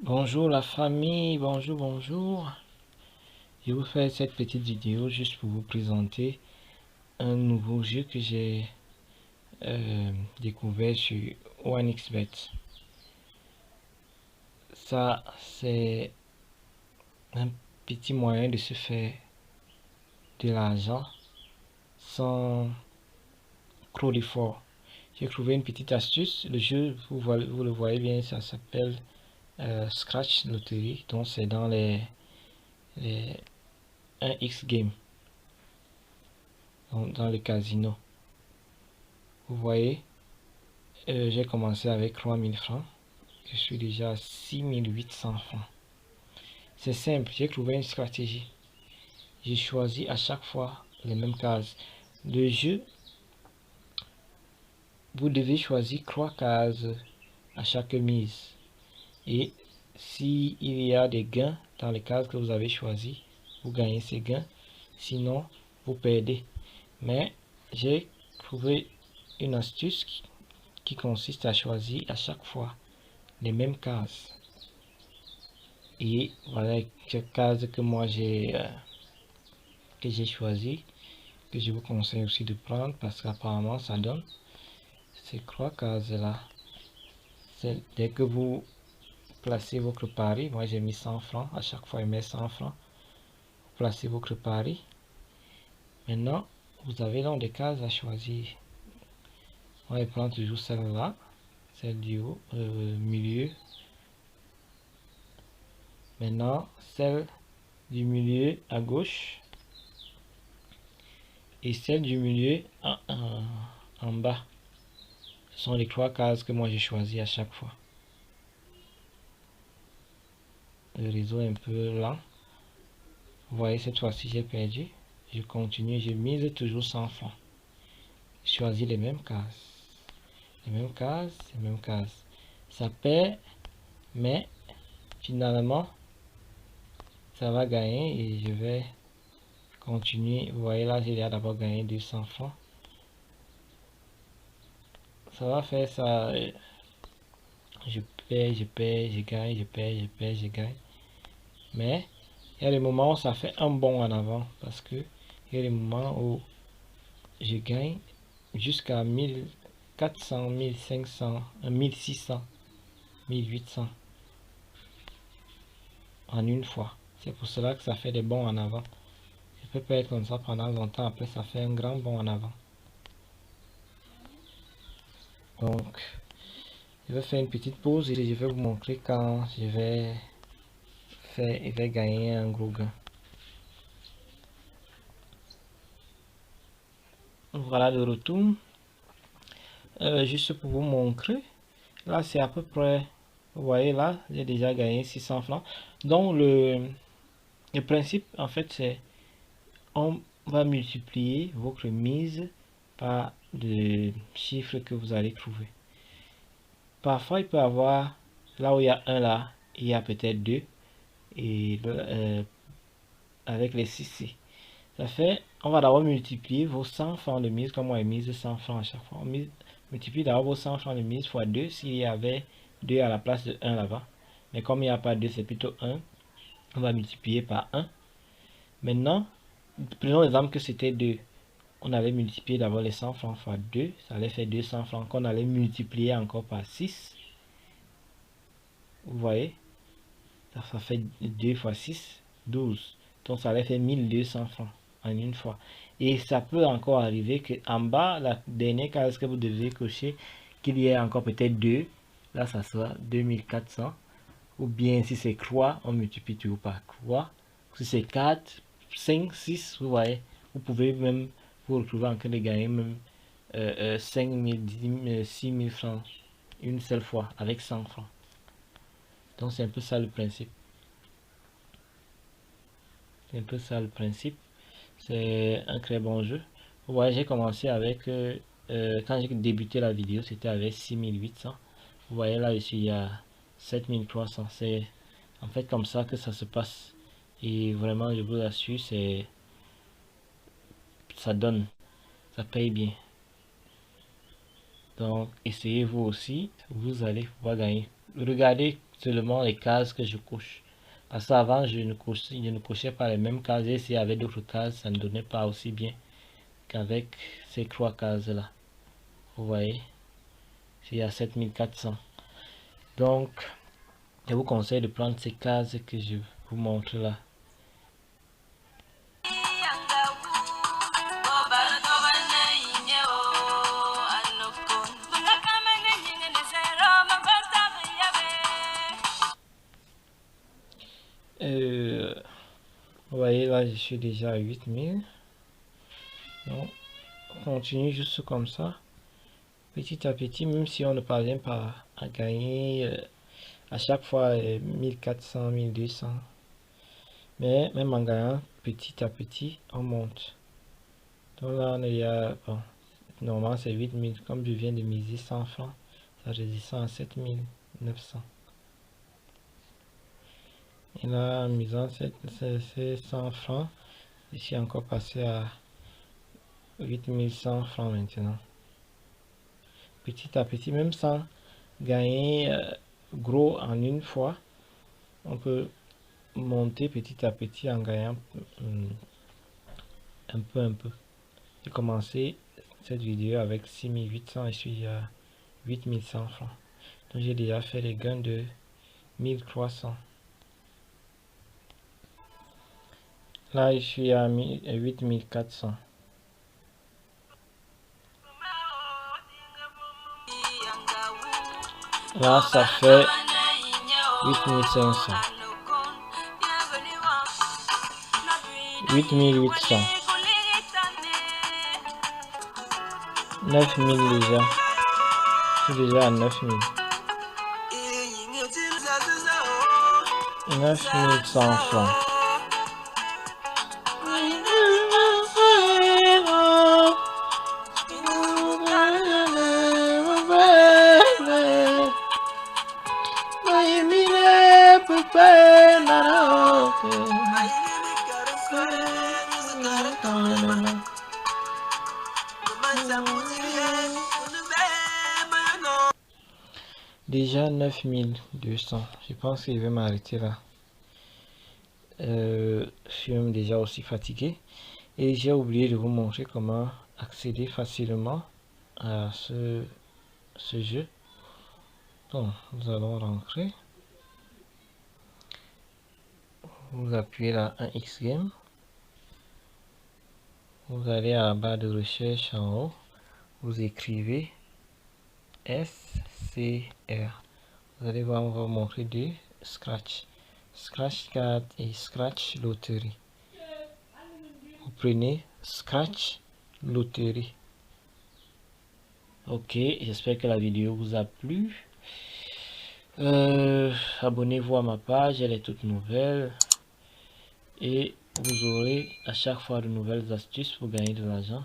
Bonjour la famille, bonjour. Je vous fais cette petite vidéo juste pour vous présenter un nouveau jeu que j'ai découvert sur OneXBet. Ça, c'est un petit moyen de se faire de l'argent sans trop d'efforts. J'ai trouvé une petite astuce. Le jeu, vous le voyez bien, ça s'appelle Scratch Lottery. Donc c'est dans les 1x Game, dans le casino. Vous voyez, j'ai commencé avec 3000 francs. Je suis déjà à 6800 francs. C'est simple, j'ai trouvé une stratégie. J'ai choisi à chaque fois les mêmes cases. Le jeu, vous devez choisir 3 cases à chaque mise. Et s'il y a des gains dans les cases que vous avez choisies, vous gagnez ces gains. Sinon, vous perdez. Mais j'ai trouvé une astuce qui consiste à choisir à chaque fois les mêmes cases. Et voilà quelques cases que moi j'ai choisi, que je vous conseille aussi de prendre parce qu'apparemment ça donne ces 3 cases là. Dès que vous placez votre pari, moi j'ai mis 100 francs, à chaque fois il met 100 francs, vous placez votre pari. Maintenant vous avez donc des cases à choisir. On va prendre toujours celle là, celle du haut, milieu. Maintenant celle du milieu à gauche et celle du milieu en bas. Ce sont les 3 cases que moi j'ai choisi à chaque fois. Le réseau est un peu lent. Vous voyez, cette fois-ci j'ai perdu. Je continue, je mise toujours 100 francs. Je choisis les mêmes cases. Les mêmes cases, les mêmes cases. Ça perd, mais finalement, ça va gagner et je vais continuer. Vous voyez là, j'ai d'abord gagné 200 francs. Ça va faire ça. Je perds, je gagne, je perds, je gagne. Mais il y a des moments où ça fait un bond en avant parce que il y a des moments où je gagne jusqu'à 1400, 1500, 1600, 1800 en une fois. C'est pour cela que ça fait des bonds en avant. Je peux pas être comme ça pendant longtemps, après ça fait un grand bond en avant. Donc, je vais faire une petite pause et je vais vous montrer quand je vais gagner un gros gain. Voilà le retour. Juste pour vous montrer, là c'est à peu près, vous voyez là, j'ai déjà gagné 600 francs. Donc le principe en fait c'est, on va multiplier votre mise par le chiffre que vous allez trouver. Parfois il peut avoir, là où il y a 1 là, il y a peut-être 2 et avec les 6 ça fait, on va d'abord multiplier vos 100 francs de mise, comme on a mise 100 francs à chaque fois. On multiplie d'abord vos 100 francs de mise fois 2 s'il y avait 2 à la place de 1 là-bas. Mais comme il n'y a pas 2, c'est plutôt 1. On va multiplier par 1. Maintenant, prenons l'exemple que c'était 2. On avait multiplié d'abord les 100 francs fois 2. Ça allait faire 200 francs qu'on allait multiplier encore par 6. Vous voyez, ça fait 2 fois 6, 12. Donc ça allait faire 1200 francs en une fois. Et ça peut encore arriver que en bas, la dernière case que vous devez cocher, qu'il y ait encore peut-être 2. Là, ça sera 2400. Ou bien si c'est croix, on multiplie toujours par croix. Si c'est 4, 5, 6, vous voyez, vous pouvez même vous retrouver en train de gagner même 5 000, 10 000, 6 000 francs une seule fois avec 100 francs. Donc c'est un peu ça le principe. C'est un peu ça le principe. C'est un très bon jeu. Vous voyez, j'ai commencé avec, quand j'ai débuté la vidéo, c'était avec 6800. Vous voyez là, je suis à 7300. C'est en fait comme ça que ça se passe. Et vraiment, je vous assure, ça donne, ça paye bien. Donc, essayez vous aussi, vous allez pouvoir gagner. Regardez seulement les cases que je coche. Parce qu'avant, je ne cochais pas les mêmes cases, et s'il y avait d'autres cases, ça ne donnait pas aussi bien qu'avec ces 3 cases là. Vous voyez, il y a 7400. Donc, je vous conseille de prendre ces cases que je vous montre là. Vous voyez là, je suis déjà à 8000. Donc, on continue juste comme ça, petit à petit, même si on ne parvient pas à gagner à chaque fois 1400, 1200. Mais même en gagnant petit à petit, on monte. Donc là, on est à, bon, normalement c'est 8000. Comme je viens de miser 100 francs, ça redescend à 7900. Et là, en misant ces 100 francs, je suis encore passé à 8100 francs maintenant. Petit à petit, même sans gagner gros en une fois, on peut monter petit à petit en gagnant un peu. J'ai commencé cette vidéo avec 6800 et je suis à 8100 francs. Donc j'ai déjà fait les gains de 1300. Là, je suis à 8400. Là, ça fait 8500. 8800. 9000 déjà. Je suis déjà à 9000. 9100 francs. Déjà 9200. Je pense que je vais m'arrêter là. Je suis même déjà aussi fatigué. Et j'ai oublié de vous montrer comment accéder facilement à ce jeu. Donc, nous allons rentrer. Vous appuyez là 1x game. Vous allez à la barre de recherche en haut. Vous écrivez SCR. Vous allez voir, on va vous montrer deux Scratch. Scratch Card et Scratch Lottery. Vous prenez Scratch Lottery. Ok, j'espère que la vidéo vous a plu. Abonnez-vous à ma page, elle est toute nouvelle. Et vous aurez à chaque fois de nouvelles astuces pour gagner de l'argent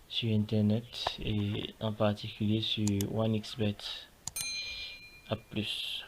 sur internet et en particulier sur 1xBet. A plus.